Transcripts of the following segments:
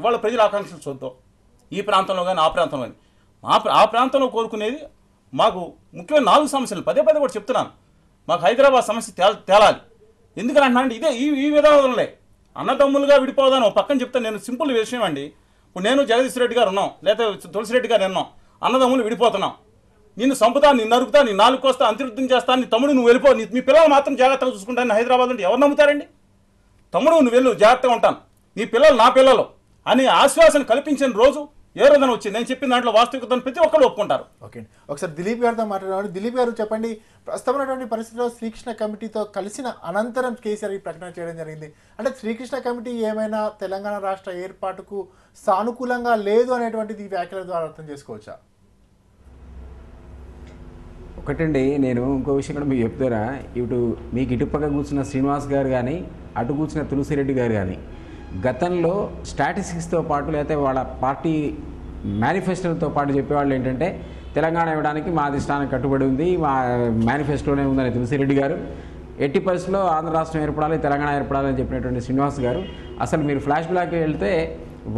ఇవాళ ప్రజల ఆకాంక్షలు చూద్దాం. ఈ ప్రాంతంలో కానీ ఆ ప్రాంతంలో కానీ ఆ ప్రాంతంలో కోరుకునేది మాకు ముఖ్యమైన 4 సమస్యలు పదే కూడా చెప్తున్నాను. మాకు హైదరాబాద్ సమస్య తేలాలి. ఎందుకని అంటున్నానండి, ఇదే ఈ విధానంలో అన్నదమ్ములుగా విడిపోదాను ఒక పక్కన చెప్తాను. నేను సింపుల్ విషయం అండి. ఇప్పుడు నేను జగదీష్ రెడ్డి గారు ఉన్నాం, లేదా తులసిరెడ్డి గారు ఉన్నాం, అన్నదమ్ములు విడిపోతున్నాం. నిన్ను చంపుతా, నిన్ను నరుకుతా, నీ నాలుగు కోస్తా, అంతర్యుద్ధం చేస్తా, నీ తమ్ముడు నువ్వు వెళ్ళిపో, మీ పిల్లలు మాత్రం జాగ్రత్తగా చూసుకుంటాను హైదరాబాద్ అంటే ఎవరు నమ్ముతారండి? తమ్ముడు నువ్వు వెళ్ళు, జాగ్రత్తగా ఉంటాను, నీ పిల్లలు నా పిల్లలు అని ఆశ్వాసన కల్పించిన రోజు ఏ రోజున వచ్చింది. నేను చెప్పిన దాంట్లో వాస్తవికతను ప్రతి ఒక్కరు ఒప్పుకుంటారు. ఓకే, ఒకసారి దిలీప్ గారితో మాట్లాడాలి. దిలీప్ గారు చెప్పండి, ప్రస్తుతమైనటువంటి పరిస్థితిలో శ్రీకృష్ణ కమిటీతో కలిసిన అనంతరం కేసీఆర్ ఈ ప్రకటన చేయడం జరిగింది. అంటే శ్రీకృష్ణ కమిటీ ఏమైనా తెలంగాణ రాష్ట్ర ఏర్పాటుకు సానుకూలంగా లేదు అనేటువంటిది ఈ వ్యాఖ్యల ద్వారా అర్థం చేసుకోవచ్చా? ఒకటండి, నేను ఇంకో విషయం కూడా మీకు చెప్తారా, మీకు ఇటుపక్క కూర్చున్న శ్రీనివాస్ గారు కానీ అటు కూర్చున్న తులసిరెడ్డి గారు కానీ గతంలో స్టాటిస్టిక్స్తో పాటు లేకపోతే వాళ్ళ పార్టీ మేనిఫెస్టోతో పాటు చెప్పేవాళ్ళు ఏంటంటే తెలంగాణ ఇవ్వడానికి మా అధిష్టానం కట్టుబడి ఉంది, మా మేనిఫెస్టోనే ఉందని తులసిరెడ్డి గారు, ఎట్టి పరిస్థితుల్లో ఆంధ్ర రాష్ట్రం ఏర్పడాలి, తెలంగాణ ఏర్పడాలని చెప్పినటువంటి శ్రీనివాస్ గారు. అసలు మీరు ఫ్లాష్ బ్యాక్ వెళ్తే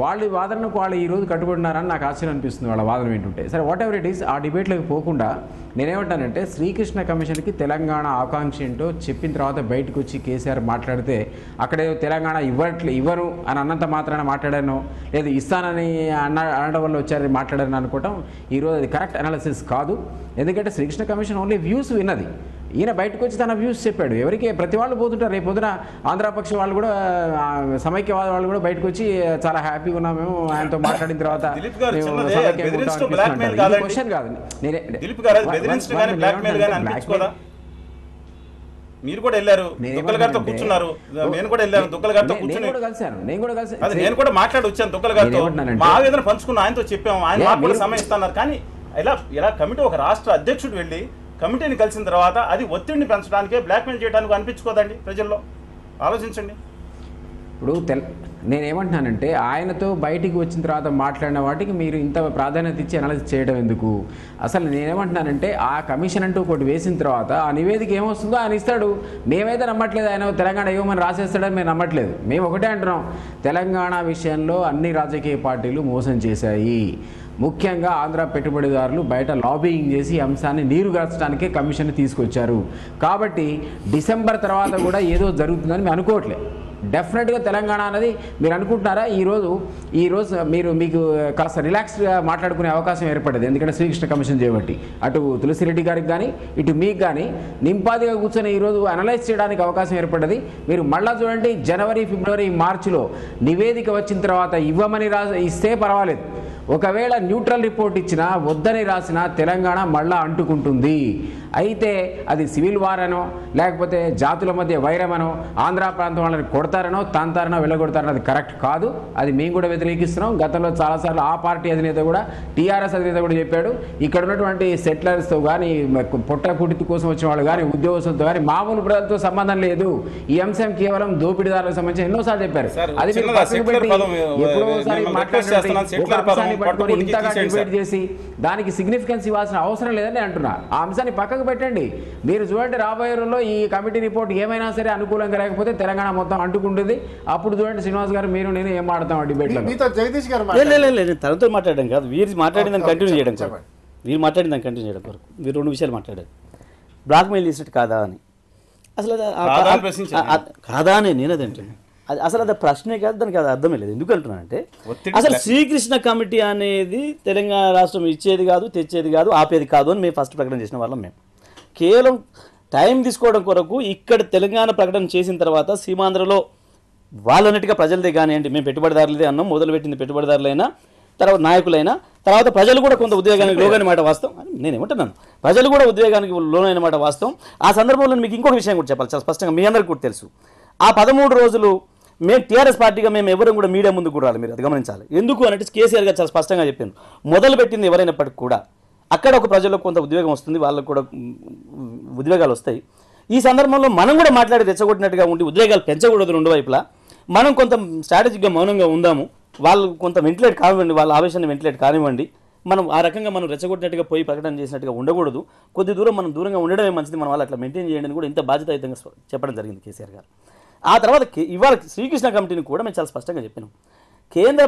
వాళ్ళ వాదనకు వాళ్ళు ఈరోజు కట్టుబడినారని నాకు ఆశ్చర్యం అనిపిస్తుంది వాళ్ళ వాదన వింటుంటే. సరే, వాట్ ఎవర్ ఇట్ ఈస్, ఆ డిబేట్లోకి పోకుండా నేనేమంటానంటే శ్రీకృష్ణ కమిషన్కి తెలంగాణ ఆకాంక్ష ఏంటో చెప్పిన తర్వాత బయటకు వచ్చి కేసీఆర్ మాట్లాడితే అక్కడే తెలంగాణ ఇవ్వరు అని అన్నంత మాత్రాన మాట్లాడాను, లేదు ఇస్తానని అనడం వల్ల వచ్చారని మాట్లాడారని అనుకోవటం ఈరోజు అది కరెక్ట్ అనాలిసిస్ కాదు. ఎందుకంటే శ్రీకృష్ణ కమిషన్ ఓన్లీ వ్యూస్ విన్నది, ఈయన బయటకు వచ్చి తన వ్యూస్ చెప్పాడు. ఎవరికి ప్రతి వాళ్ళు పోతుంటారు. రేపు పొద్దున ఆంధ్రపక్ష వాళ్ళు కూడా సమైక్యవాద వాళ్ళు కూడా బయటకు వచ్చి చాలా హ్యాపీగా ఉన్నాం మేము ఆయనతో మాట్లాడిన తర్వాత క్వశ్చన్ కాదు. మీరు కూడా వెళ్ళారు, దుగ్గల గారితో కూర్చున్నారు, నేను కూడా వెళ్ళాను, దుగ్గల గారితో కూర్చుని నేను కూడా మాట్లాడి వచ్చాను. దుగ్గల గారితో మా ఆవేదన పంచుకున్న ఆయనతో చెప్పాము, ఆయన మాకు కూడా సమయం ఇస్తున్నారు. కానీ ఇలా కమిటీ ఒక రాష్ట్ర అధ్యక్షుడు వెళ్ళి కమిటీని కలిసిన తర్వాత అది ఒత్తిడిని పెంచడానికే బ్లాక్మెయిల్ చేయడానికి అనిపించుకోదండి ప్రజల్లో? ఆలోచించండి. ఇప్పుడు నేనేమంటున్నానంటే ఆయనతో బయటికి వచ్చిన తర్వాత మాట్లాడిన వాటికి మీరు ఇంత ప్రాధాన్యత ఇచ్చి అనాలిసిస్ చేయడం ఎందుకు? అసలు నేనేమంటున్నానంటే ఆ కమిషన్ అంటూ ఒకటి వేసిన తర్వాత ఆ నివేదిక ఏమొస్తుందో ఆయన ఇస్తాడు. మేమైతే నమ్మట్లేదు ఆయన తెలంగాణ ఇవ్వమని రాసేస్తాడని మేము నమ్మట్లేదు. మేము ఒకటే అంటున్నాం, తెలంగాణ విషయంలో అన్ని రాజకీయ పార్టీలు మోసం చేశాయి. ముఖ్యంగా ఆంధ్ర పెట్టుబడిదారులు బయట లాబింగ్ చేసి అంశాన్ని నీరుగార్చడానికే కమిషన్ తీసుకొచ్చారు. కాబట్టి డిసెంబర్ తర్వాత కూడా ఏదో జరుగుతుందని మేము అనుకోవట్లేదు. డెఫినెట్గా తెలంగాణ అనేది మీరు అనుకుంటున్నారా? ఈరోజు మీకు కాస్త రిలాక్స్గా మాట్లాడుకునే అవకాశం ఏర్పడేది. ఎందుకంటే శ్రీకృష్ణ కమిషన్ చేయబట్టి అటు తులసిరెడ్డి గారికి కానీ ఇటు మీకు కానీ నింపాదిగా కూర్చొని ఈరోజు అనలైజ్ చేయడానికి అవకాశం ఏర్పడ్డది. మీరు మళ్ళా చూడండి, జనవరి, ఫిబ్రవరి, మార్చిలో నివేదిక వచ్చిన తర్వాత ఇవ్వమని ఇస్తే పర్వాలేదు. ఒకవేళ న్యూట్రల్ రిపోర్ట్ ఇచ్చినా వద్దని రాసినా తెలంగాణ మళ్ళా అంటుకుంటుంది. అయితే అది సివిల్ వార్ అనో లేకపోతే జాతుల మధ్య వైరమనో ఆంధ్ర ప్రాంతం వాళ్ళని కొడతారనో తంతారనో వెళ్ళగొడతారనో అది కరెక్ట్ కాదు. అది మేము కూడా వ్యతిరేకిస్తున్నాం. గతంలో చాలాసార్లు ఆ పార్టీ అధినేత కూడా టీఆర్ఎస్ అధినేత కూడా చెప్పాడు, ఇక్కడ ఉన్నటువంటి సెటిలర్స్తో కానీ పొట్ట కుటితి కోసం వచ్చిన వాళ్ళు కానీ ఉద్యోగస్తులతో కానీ మామూలు ప్రజలతో సంబంధం లేదు. ఈ అంశం కేవలం దోపిడీదారులకు సంబంధించి ఎన్నోసార్లు చెప్పారు. అది పట్టుకొని ఇంతగా డిబేట్ చేసి దానికి సిగ్నిఫికెన్స్ ఇవ్వాల్సిన అవసరం లేదని అంటున్నా. ఆ అంశాన్ని పక్కకు పెట్టండి. మీరు చూడండి, రాబోయే రోజుల్లో ఈ కమిటీ రిపోర్ట్ ఏమైనా సరే అనుకూలంగా లేకపోతే తెలంగాణ మొత్తం అంటుకుంటుంది. అప్పుడు చూడండి శ్రీనివాస్ గారు, మీరు నేను ఏం మాట్లాడతాం ఆ డిబేట్ లో. జగదీష్ గారు తనతో మాట్లాడడం కాదు, వీరు మాట్లాడిందని కంటిన్యూ చేయడం కాదు. వీరు మాట్లాడిందని కంటిన్యూ చేయడం వరకు మీరు 2 విషయాలు మాట్లాడారు. బ్లాక్మెయిల్ చేసినట్టు కాదా అని. అసలు కాదా అని నేను అదంటున్నాను. అసలు అది ప్రశ్నే కాదు, దానికి అది అర్థమే లేదు. ఎందుకు అంటున్నానంటే అసలు శ్రీకృష్ణ కమిటీ అనేది తెలంగాణ రాష్ట్రం ఇచ్చేది కాదు, తెచ్చేది కాదు, ఆపేది కాదు అని మేము ఫస్ట్ ప్రకటన చేసిన వాళ్ళం. మేము కేవలం టైం తీసుకోవడం కొరకు ఇక్కడ తెలంగాణ ప్రకటన చేసిన తర్వాత సీమాంధ్రలో వాళ్ళన్నిటిగా ప్రజలదే కానివ్వండి, మేము పెట్టుబడిదారులదే అన్నాం. మొదలుపెట్టింది పెట్టుబడిదారులైనా, తర్వాత నాయకులైనా, తర్వాత ప్రజలు కూడా కొంత ఉద్వేగానికి లోనైన మాట వాస్తవం. నేనేమంటున్నాను, ప్రజలు కూడా ఉద్వేగానికి లోనైన మాట వాస్తవం. ఆ సందర్భంలో మీకు ఇంకొక విషయం కూడా చెప్పాలి, చాలా స్పష్టంగా మీ అందరికీ కూడా తెలుసు. ఆ 13 రోజులు మేము టీఆర్ఎస్ పార్టీగా మేము ఎవరు కూడా మీడియా ముందుకు రాలి, మీరు అది గమనించాలి. ఎందుకు అంటే కేసీఆర్ గారు చాలా స్పష్టంగా చెప్పాను, మొదలుపెట్టింది ఎవరైనప్పటికీ కూడా అక్కడ ఒక ప్రజలకు కొంత ఉద్వేగం వస్తుంది, వాళ్ళకు కూడా ఉద్వేగాలు వస్తాయి. ఈ సందర్భంలో మనం కూడా మాట్లాడి రెచ్చగొట్టినట్టుగా ఉండి ఉద్వేగాలు పెంచకూడదు. 2 వైపులా మనం కొంత స్ట్రాటజిక్గా మౌనంగా ఉందాము. వాళ్ళు కొంత వెంటిలేట్ కానివ్వండి, వాళ్ళ ఆవేశాన్ని వెంటిలేట్ కానివ్వండి. మనం ఆ రకంగా మనం రెచ్చగొట్టినట్టుగా పోయి ప్రకటన చేసినట్టుగా ఉండకూడదు. కొద్ది దూరం మనం దూరంగా ఉండడమే మంచిది. మనం వాళ్ళు అట్లా మెయింటైన్ చేయండి కూడా ఇంత బాధ్యతాయుతంగా చెప్పడం జరిగింది కేసీఆర్ గారు. ఆ తర్వాత ఇవాళ శ్రీకృష్ణ కమిటీని కూడా మేము చాలా స్పష్టంగా చెప్పినాం. కేంద్ర